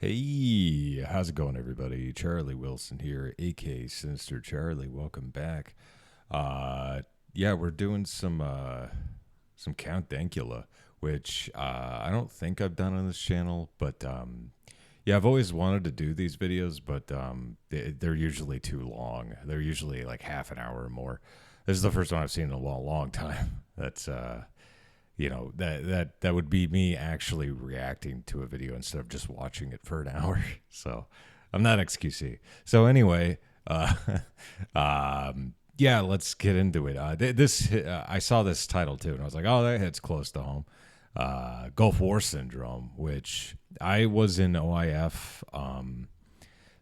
Hey, how's it going, everybody? Charlie Wilson here, aka Sinister Charlie. Welcome back. Yeah, we're doing some Count Dankula, which I don't think I've done on this channel, but yeah, I've always wanted to do these videos, but they're usually too long. They're usually like half an hour or more. This is the first one I've seen in a long time. That's that would be me actually reacting to a video instead of just watching it for an hour. So I'm not XQC. So anyway, yeah, let's get into it. I saw this title too, and I was like, oh, that hits close to home. Gulf War Syndrome, which I was in OIF.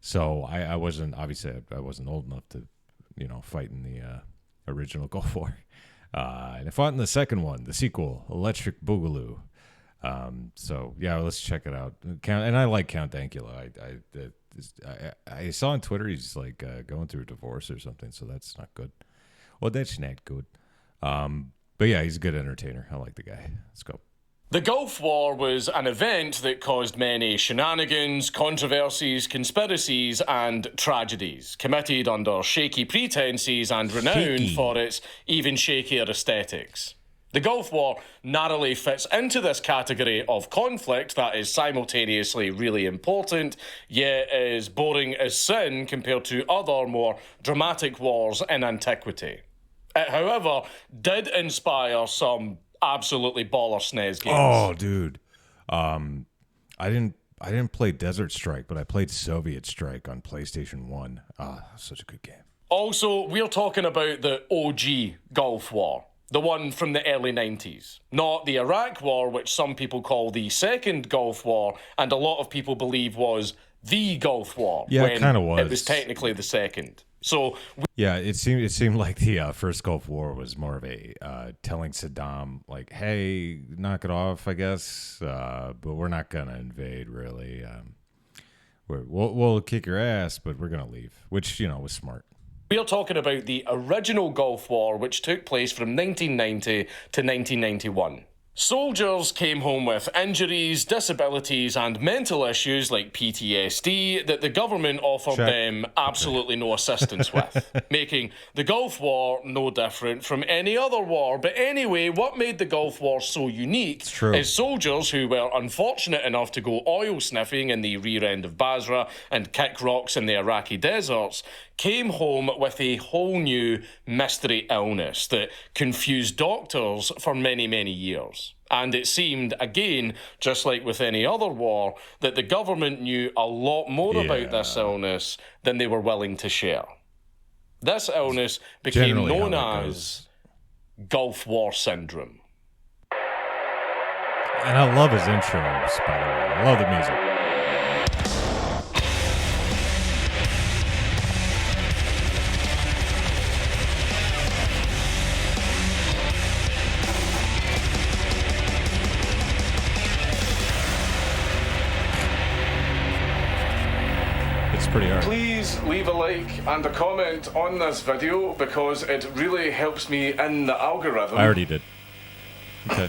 So I wasn't, obviously I wasn't old enough to, fight in the original Gulf War. And I fought in the second one, the sequel, Electric Boogaloo. So yeah, let's check it out. And I like Count Dankula. I saw on Twitter he's like going through a divorce or something, so that's not good. Well, that's not good. But yeah, he's a good entertainer. I like the guy. Let's go. The Gulf War was an event that caused many shenanigans, controversies, conspiracies, and tragedies, committed under shaky pretenses and renowned for its even shakier aesthetics. The Gulf War narrowly fits into this category of conflict that is simultaneously really important, yet is boring as sin compared to other more dramatic wars in antiquity. It, however, did inspire some absolutely baller SNES games. Oh, dude. I didn't play Desert Strike, but I played Soviet Strike on PlayStation 1. Such a good game. Also, we're talking about the OG Gulf War, the one from the early 90s. Not the Iraq War, which some people call the second Gulf War, and a lot of people believe was the Gulf War. Yeah, it kind of was. It was technically the second. So yeah, it seemed like the first Gulf War was more of a telling Saddam, like, hey, knock it off, I guess, but we're not gonna invade, really. We'll kick your ass, but we're gonna leave, which was smart. We're talking about the original Gulf War, which took place from 1990 to 1991. Soldiers came home with injuries, disabilities, and mental issues like PTSD that the government offered them absolutely no assistance with, making the Gulf War no different from any other war. But anyway, what made the Gulf War so unique is soldiers who were unfortunate enough to go oil sniffing in the rear end of Basra and kick rocks in the Iraqi deserts came home with a whole new mystery illness that confused doctors for many, many years. And it seemed, again, just like with any other war, that the government knew a lot more about this illness than they were willing to share. This illness became known as Gulf War Syndrome. And I love his intros, by the way. I love the music. Pretty hard. Please leave a like and a comment on this video because it really helps me in the algorithm. I already did. Okay.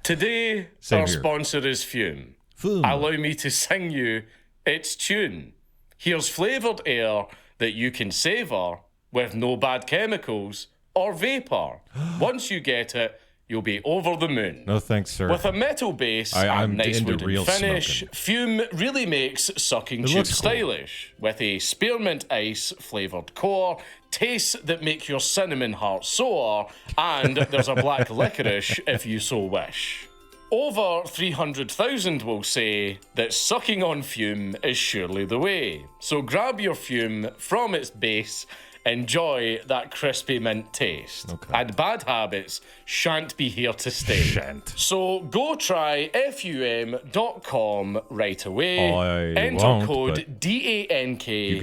Today, our sponsor is Fume. Allow me to sing you its tune. Here's flavoured air that you can savour with no bad chemicals or vapour. Once you get it, you'll be over the moon. No thanks, sir. With a metal base and nice wooden finish, smoking. Fume really makes sucking tube stylish. With a spearmint ice flavoured core, tastes that make your cinnamon heart soar, and there's a black licorice if you so wish. Over 300,000 will say that sucking on Fume is surely the way. So grab your Fume from its base. Enjoy that crispy mint taste. Okay. And bad habits shan't be here to stay. So go try fum.com right away. Enter code DANKULA.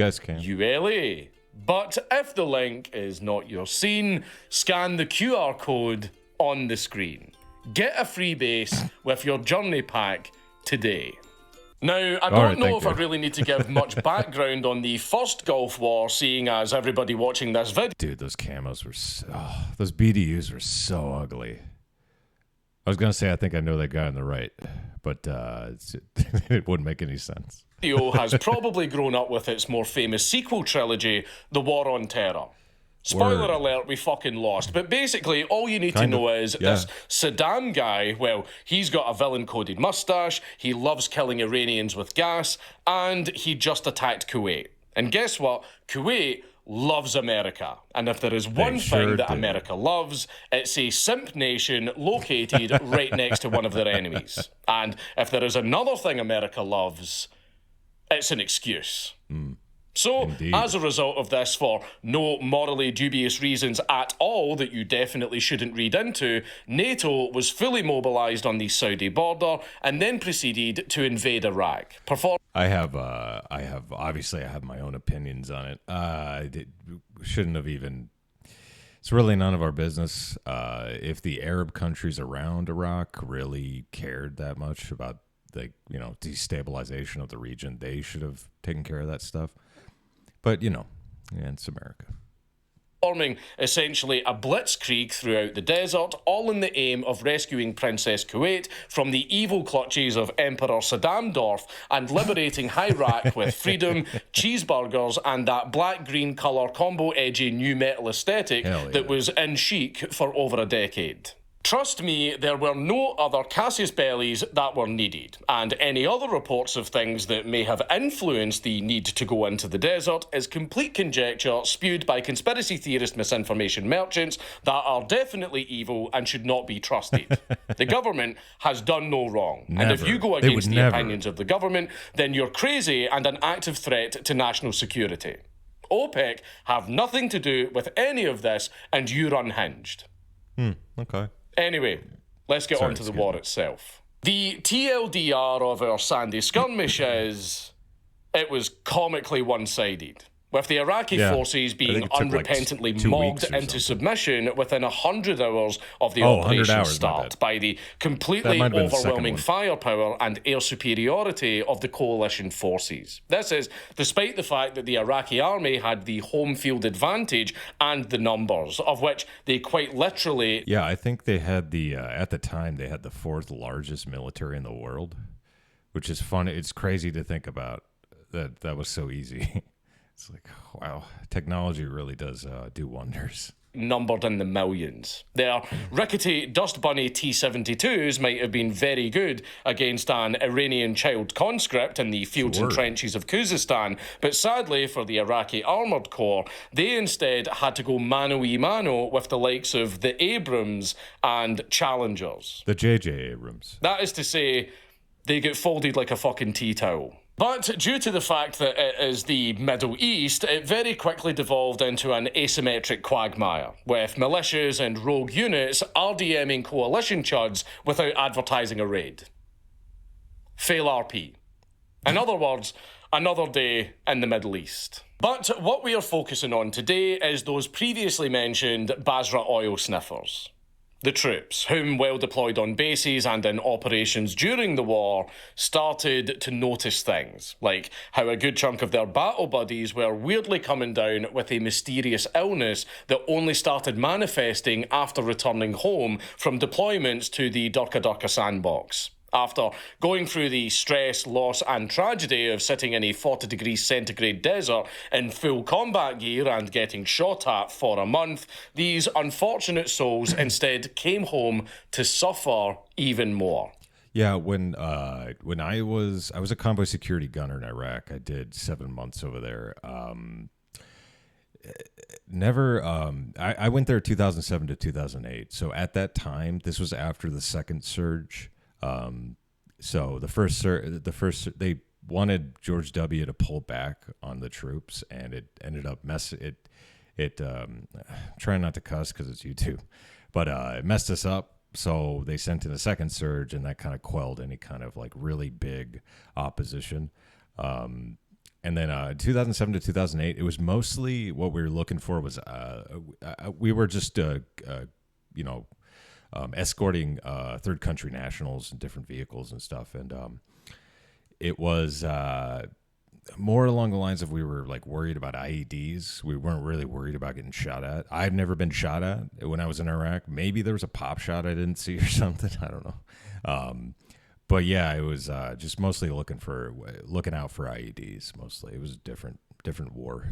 But if the link is not your scene, scan the QR code on the screen. Get a free base with your journey pack today. Now, I don't know if I really need to give much background on the first Gulf War, seeing as everybody watching this video... Dude, those camos were those BDUs were so ugly. I was gonna say I think I know that guy on the right, but it wouldn't make any sense. Video has probably grown up with its more famous sequel trilogy, The War on Terror. Spoiler Word. alert, we fucking lost. But basically, all you need to know is this Saddam guy, well, he's got a villain-coded mustache, he loves killing Iranians with gas, and he just attacked Kuwait. And guess what? Kuwait loves America. And if there is one thing that America loves, it's a simp nation located right next to one of their enemies. And if there is another thing America loves, it's an excuse. So, Indeed. as a result of this, for no morally dubious reasons at all that you definitely shouldn't read into, NATO was fully mobilised on the Saudi border and then proceeded to invade Iraq. I have obviously I have my own opinions on it. Shouldn't have even. It's really none of our business. If the Arab countries around Iraq really cared that much about the destabilization of the region, they should have taken care of that stuff. But it's America. Forming essentially a blitzkrieg throughout the desert, all in the aim of rescuing Princess Kuwait from the evil clutches of Emperor Saddam Dorf and liberating Iraq with freedom, cheeseburgers, and that black-green colour combo edgy new metal aesthetic that was in chic for over a decade. Trust me, there were no other casus bellis that were needed, and any other reports of things that may have influenced the need to go into the desert is complete conjecture spewed by conspiracy theorist misinformation merchants that are definitely evil and should not be trusted. The government has done no wrong, and if you go against the opinions of the government, then you're crazy and an active threat to national security. OPEC have nothing to do with any of this, and you're unhinged. Okay. Anyway, let's get on to the war itself. The TLDR of our Sandy skirmish is, it was comically one-sided, with the Iraqi forces being unrepentantly mogged into submission within 100 hours of the operation's start by the completely overwhelming firepower and air superiority of the coalition forces. This is despite the fact that the Iraqi army had the home field advantage and the numbers, of which they quite literally... Yeah, I think they had at the time, they had the fourth largest military in the world, which is funny. It's crazy to think about that was so easy. It's like, wow, technology really does do wonders. Numbered in the millions. Their rickety Dust Bunny T-72s might have been very good against an Iranian child conscript in the fields and trenches of Khuzestan, but sadly for the Iraqi Armoured Corps, they instead had to go mano-a-mano with the likes of the Abrams and Challengers. The J.J. Abrams. That is to say, they get folded like a fucking tea towel. But due to the fact that it is the Middle East, it very quickly devolved into an asymmetric quagmire, with militias and rogue units RDMing coalition chuds without advertising a raid. Fail RP. In other words, another day in the Middle East. But what we are focusing on today is those previously mentioned Basra oil sniffers. The troops, whom well deployed on bases and in operations during the war, started to notice things, like how a good chunk of their battle buddies were weirdly coming down with a mysterious illness that only started manifesting after returning home from deployments to the Durka Durka sandbox. After going through the stress, loss and tragedy of sitting in a 40 degrees centigrade desert in full combat gear and getting shot at for a month, these unfortunate souls instead came home to suffer even more. Yeah, when I was a convoy security gunner in Iraq, I did 7 months over there. I went there 2007 to 2008. So at that time, this was after the second surge. So the first they wanted George W. to pull back on the troops, and it ended up trying not to cuss because it's YouTube, but it messed us up. So they sent in a second surge, and that kind of quelled any kind of like really big opposition. And then 2007 to 2008, it was mostly what we were looking for was we were just escorting third country nationals in different vehicles and stuff. And it was more along the lines of we were like worried about IEDs. We weren't really worried about getting shot at. I've never been shot at when I was in Iraq. Maybe there was a pop shot I didn't see or something. I don't know. But yeah, it was just mostly looking out for IEDs. Mostly, it was a different war.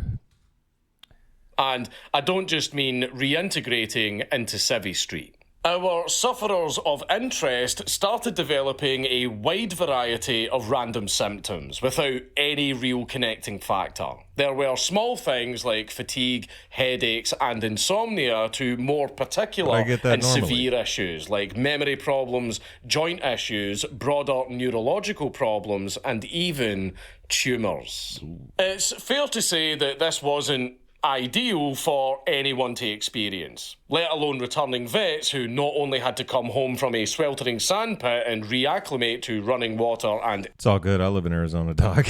And I don't just mean reintegrating into Civvy Street. Our sufferers of interest started developing a wide variety of random symptoms without any real connecting factor. There were small things like fatigue, headaches, and insomnia to more particular and severe issues like memory problems, joint issues, broader neurological problems, and even tumours. It's fair to say that this wasn't ideal for anyone to experience, let alone returning vets who not only had to come home from a sweltering sandpit and reacclimate to running water and... It's all good. I live in Arizona, dog.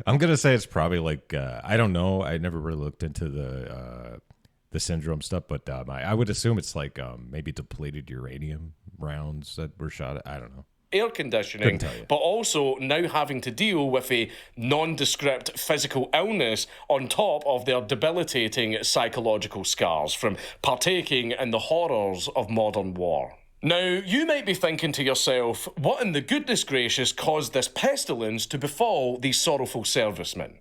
I'm going to say it's probably like, I don't know. I never really looked into the syndrome stuff, but I would assume it's like maybe depleted uranium rounds that were shot at. I don't know. Air conditioning, but also now having to deal with a nondescript physical illness on top of their debilitating psychological scars from partaking in the horrors of modern war. Now, you might be thinking to yourself, what in the goodness gracious caused this pestilence to befall these sorrowful servicemen?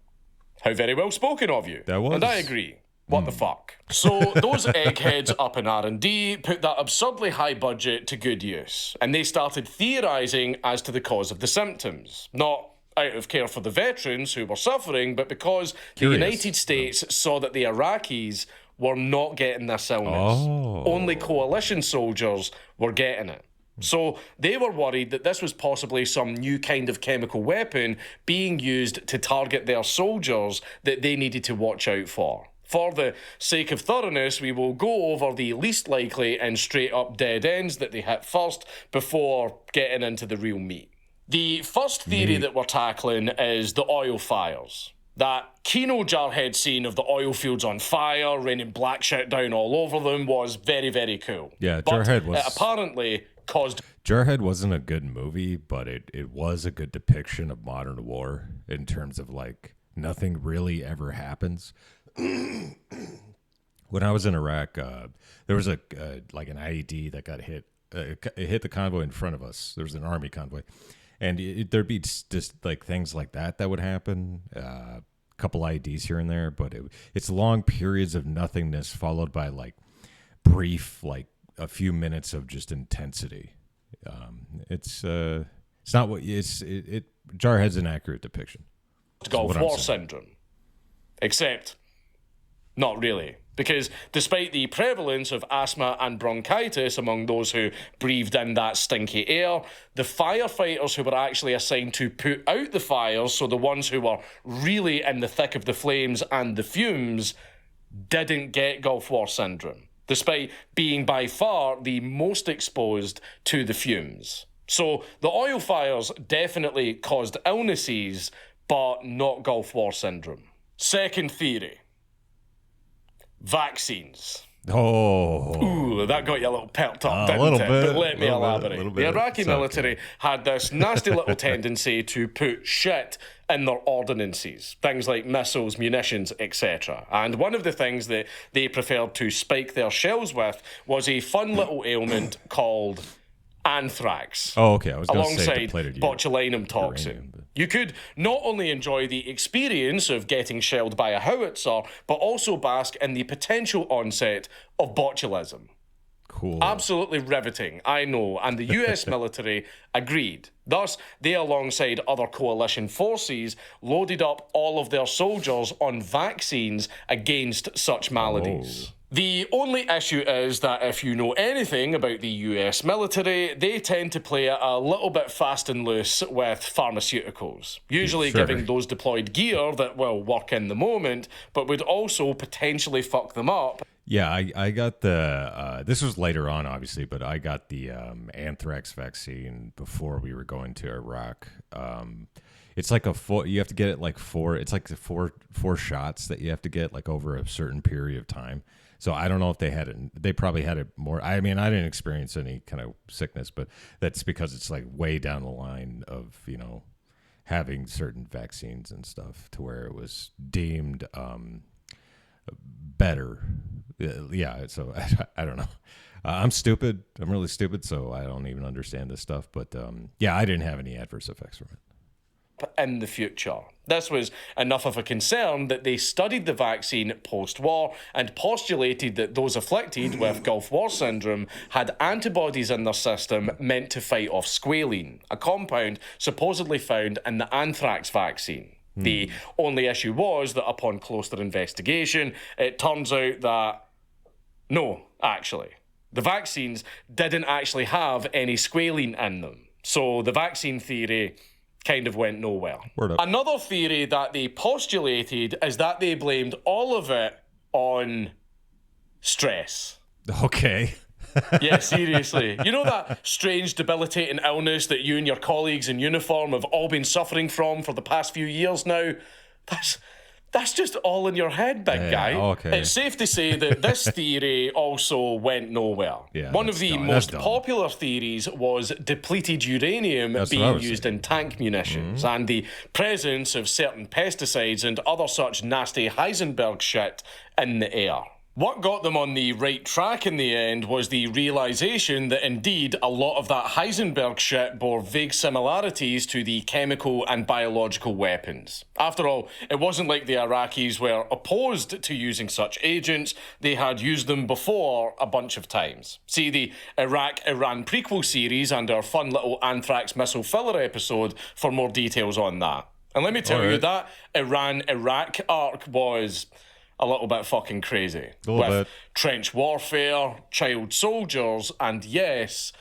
How very well spoken of you. That was. And I agree. What the fuck? So those eggheads up in R&D put that absurdly high budget to good use, and they started theorising as to the cause of the symptoms. Not out of care for the veterans who were suffering, but because the United States saw that the Iraqis were not getting this illness. Only coalition soldiers were getting it. So they were worried that this was possibly some new kind of chemical weapon being used to target their soldiers that they needed to watch out for. For the sake of thoroughness, we will go over the least likely and straight-up dead ends that they hit first before getting into the real meat. The first theory that we're tackling is the oil fires. That Kino Jarhead scene of the oil fields on fire, raining black shit down all over them was very, very cool. Yeah, Jarhead was... It apparently caused... Jarhead wasn't a good movie, but it was a good depiction of modern war in terms of, like, nothing really ever happens. When I was in Iraq, there was like an IED that got hit. It hit the convoy in front of us. There was an army convoy, and there'd be just like things like that would happen. A couple IEDs here and there, but it's long periods of nothingness followed by like brief, like a few minutes of just intensity. It's not what Jarhead's an accurate depiction. Gulf War syndrome, except. Not really, because despite the prevalence of asthma and bronchitis among those who breathed in that stinky air, the firefighters who were actually assigned to put out the fires, so the ones who were really in the thick of the flames and the fumes, didn't get Gulf War syndrome, despite being by far the most exposed to the fumes. So the oil fires definitely caused illnesses, but not Gulf War syndrome. Second theory. Vaccines. Ooh, that got you a little perked up, didn't it? But let me elaborate. The Iraqi military had this nasty little tendency to put shit in their ordinances, things like missiles, munitions, etc. And one of the things that they preferred to spike their shells with was a fun little ailment called anthrax. Oh, okay. I was going to say alongside botulinum toxin. You could not only enjoy the experience of getting shelled by a howitzer, but also bask in the potential onset of botulism. Cool. Absolutely riveting, I know, and the US military agreed. Thus, they, alongside other coalition forces, loaded up all of their soldiers on vaccines against such maladies. The only issue is that if you know anything about the US military, they tend to play it a little bit fast and loose with pharmaceuticals, usually giving those deployed gear that will work in the moment, but would also potentially fuck them up. Yeah, I got the, this was later on, obviously, but I got the anthrax vaccine before we were going to Iraq. It's like you have to get it like it's like four shots that you have to get like over a certain period of time. So I don't know if they had it. They probably had it more. I mean, I didn't experience any kind of sickness, but that's because it's like way down the line of, having certain vaccines and stuff to where it was deemed better. Yeah, so I don't know. I'm stupid. I'm really stupid, so I don't even understand this stuff. But yeah, I didn't have any adverse effects from it. In the future. This was enough of a concern that they studied the vaccine post-war and postulated that those afflicted with Gulf War syndrome had antibodies in their system meant to fight off squalene, a compound supposedly found in the anthrax vaccine. The only issue was that upon closer investigation, it turns out that no, actually, the vaccines didn't actually have any squalene in them. So the vaccine theory kind of went nowhere. Another theory that they postulated is that they blamed all of it on stress. Okay. Yeah, seriously. You know that strange debilitating illness that you and your colleagues in uniform have all been suffering from for the past few years now? That's just all in your head, big guy. Okay. It's safe to say that this theory also went nowhere. Yeah, one of the most popular theories was depleted uranium being used in tank munitions and the presence of certain pesticides and other such nasty Heisenberg shit in the air. What got them on the right track in the end was the realisation that indeed a lot of that Heisenberg shit bore vague similarities to the chemical and biological weapons. After all, it wasn't like the Iraqis were opposed to using such agents, they had used them before a bunch of times. See the Iraq-Iran prequel series and our fun little anthrax missile filler episode for more details on that. And let me tell you, that Iran-Iraq arc was a little bit fucking crazy. With trench warfare, child soldiers, and yes,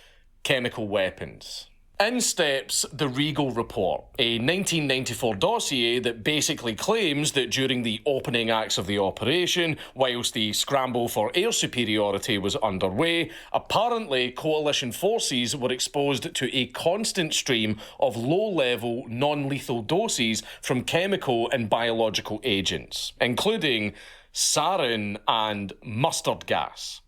chemical weapons. In steps the Regal Report, a 1994 dossier that basically claims that during the opening acts of the operation, whilst the scramble for air superiority was underway, apparently coalition forces were exposed to a constant stream of low-level, non-lethal doses from chemical and biological agents, including sarin and mustard gas.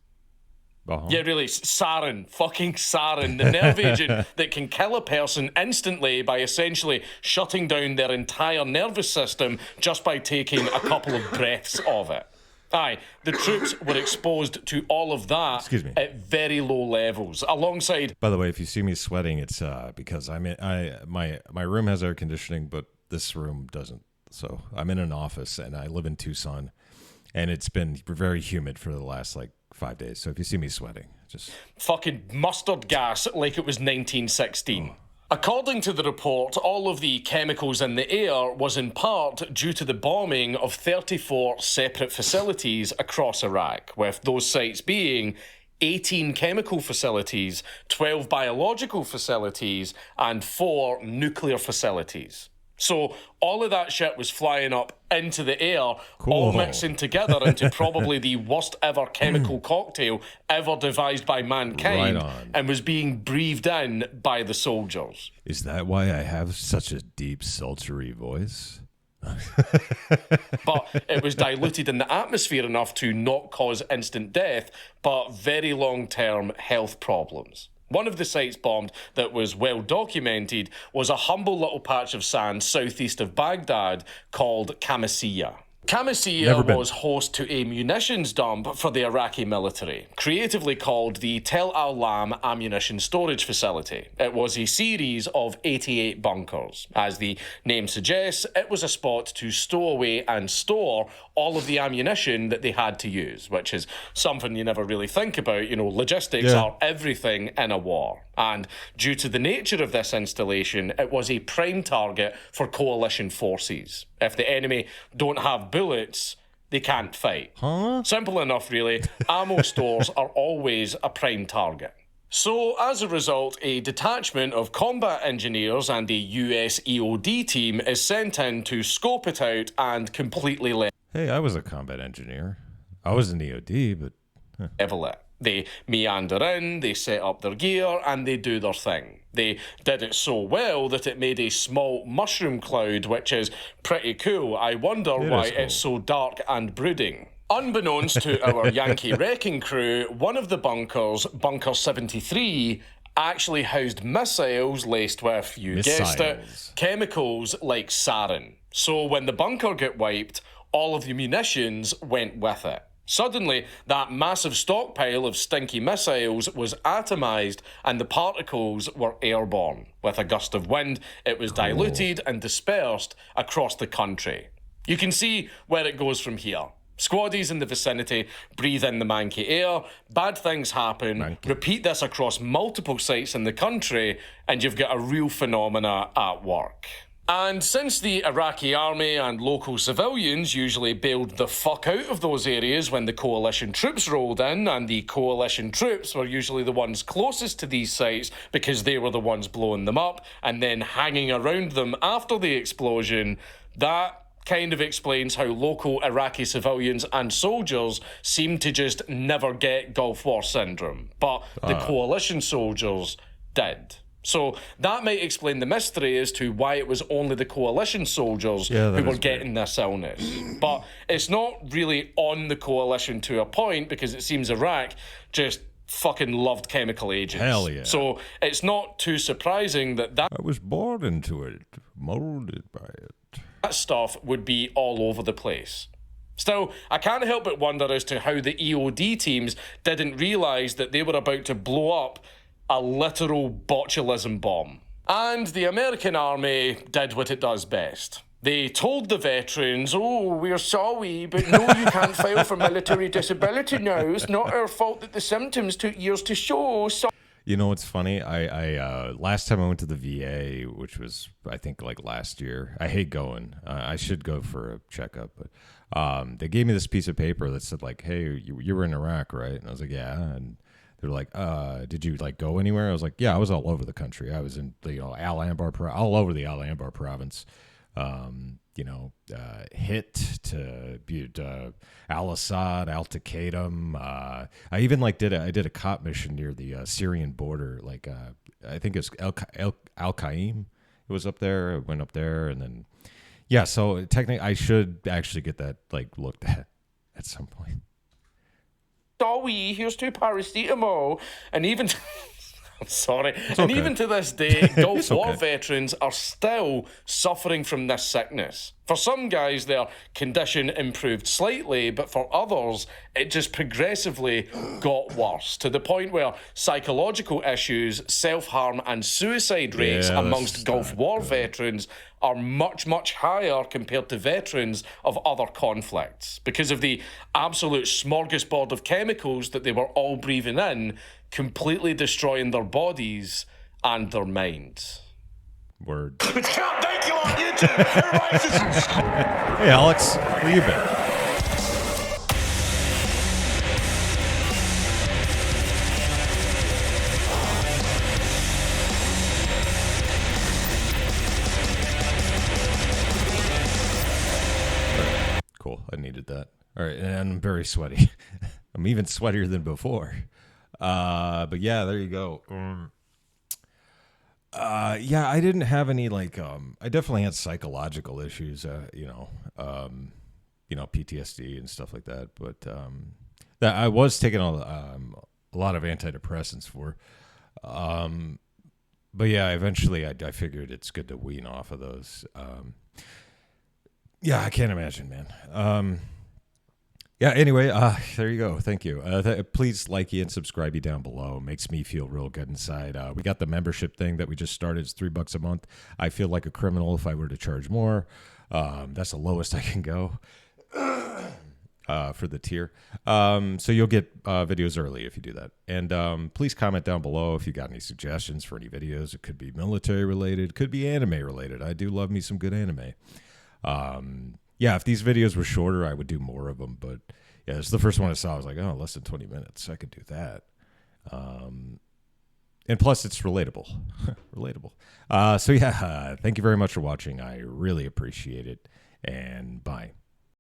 Yeah, really, sarin, fucking sarin, the nerve agent that can kill a person instantly by essentially shutting down their entire nervous system just by taking a couple of breaths of it. Aye, the troops were exposed to all of that at very low levels, alongside... By the way, if you see me sweating, it's because my room has air conditioning, but this room doesn't. So I'm in an office, and I live in Tucson, and it's been very humid for the last, 5 days. So if you see me sweating, just... Fucking mustard gas like it was 1916. According to the report, all of the chemicals in the air was in part due to the bombing of 34 separate facilities across Iraq, with those sites being 18 chemical facilities, 12 biological facilities, and 4 nuclear facilities. So all of that shit was flying up into the air, all mixing together into probably the worst ever chemical cocktail ever devised by mankind, and was being breathed in by the soldiers. Is that why I have such a deep, sultry voice? But it was diluted in the atmosphere enough to not cause instant death, but very long-term health problems. One of the sites bombed that was well documented was a humble little patch of sand southeast of Baghdad called Qamishiyya. Qamishiyya was host to a munitions dump for the Iraqi military, creatively called the Tel Al-Lam Ammunition Storage Facility. It was a series of 88 bunkers. As the name suggests, it was a spot to stow away and store all of the ammunition that they had to use, which is something you never really think about. You know, logistics are everything in a war. And due to the nature of this installation, it was a prime target for coalition forces. If the enemy don't have bullets, they can't fight. Simple enough, really. Ammo stores are always a prime target. So, as a result, a detachment of combat engineers and a US EOD team is sent in to scope it out and completely Hey, I was a combat engineer. I was an EOD, but... level it. They meander in, they set up their gear, and they do their thing. They did it so well that it made a small mushroom cloud, which is pretty cool. I wonder why it's so dark and brooding. Unbeknownst to our Yankee wrecking crew, one of the bunkers, Bunker 73, actually housed missiles laced with, you guessed it, Missiles. chemicals like sarin. So when the bunker got wiped, all of the munitions went with it. Suddenly, that massive stockpile of stinky missiles was atomized and the particles were airborne. With a gust of wind, it was diluted and dispersed across the country. You can see where it goes from here. Squaddies in the vicinity breathe in the manky air, bad things happen, repeat this across multiple sites in the country, and you've got a real phenomena at work. And since the Iraqi army and local civilians usually bailed the fuck out of those areas when the coalition troops rolled in, and the coalition troops were usually the ones closest to these sites because they were the ones blowing them up and then hanging around them after the explosion, that kind of explains how local Iraqi civilians and soldiers seem to just never get Gulf War syndrome. But the coalition soldiers did. So that might explain the mystery as to why it was only the coalition soldiers who were getting this illness. But it's not really on the coalition to a point, because it seems Iraq just fucking loved chemical agents. Hell yeah. So it's not too surprising that I was born into it, molded by it. that stuff would be all over the place. Still, I can't help but wonder as to how the EOD teams didn't realise that they were about to blow up a literal botulism bomb. And the American army did what it does best. They told the veterans, oh, we're sorry, but no, you can't file for military disability now. It's not our fault that the symptoms took years to show. You know what's funny? I last time I went to the VA, which was, I think, like last year. I hate going. I should go for a checkup, but they gave me this piece of paper that said, like, hey, you were in Iraq, right? And I was like, yeah. And they're like, did you like go anywhere? I was like, yeah, I was all over the country. I was in Al Anbar, all over the Al Anbar province. Hit to Al Assad, Al Taqaddum. I even I did a cop mission near the Syrian border. I think it's Al Qaim. It was up there. I went up there, and then So technically, I should actually get that looked at some point. Sorry, here's 2 paracetamol. And even... I'm sorry. It's and okay. even to this day, Gulf War okay. veterans are still suffering from this sickness. For some guys, their condition improved slightly, but for others, it just progressively got worse, to the point where psychological issues, self-harm, and suicide rates amongst Gulf War veterans are much, much higher compared to veterans of other conflicts, because of the absolute smorgasbord of chemicals that they were all breathing in, completely destroying their bodies and their minds. Word. It's Count Dankula on YouTube. Everybody just... Hey, Alex, where you been? Cool. I needed that. All right, and I'm very sweaty. I'm even sweatier than before. But yeah, there you go. I didn't have any I definitely had psychological issues, PTSD and stuff like that. But that I was taking a lot of antidepressants for. But yeah, eventually I figured it's good to wean off of those. I can't imagine, man. Anyway, there you go. Thank you. Please like and subscribe down below. It makes me feel real good inside. We got the membership thing that we just started. It's $3 a month. I feel like a criminal if I were to charge more. That's the lowest I can go for the tier. So you'll get videos early if you do that. And please comment down below if you got any suggestions for any videos. It could be military related, could be anime related. I do love me some good anime. If these videos were shorter, I would do more of them. But yeah, it's the first one I saw. I was like, oh, less than 20 minutes. I could do that. And plus, it's relatable. Relatable. Thank you very much for watching. I really appreciate it. And bye.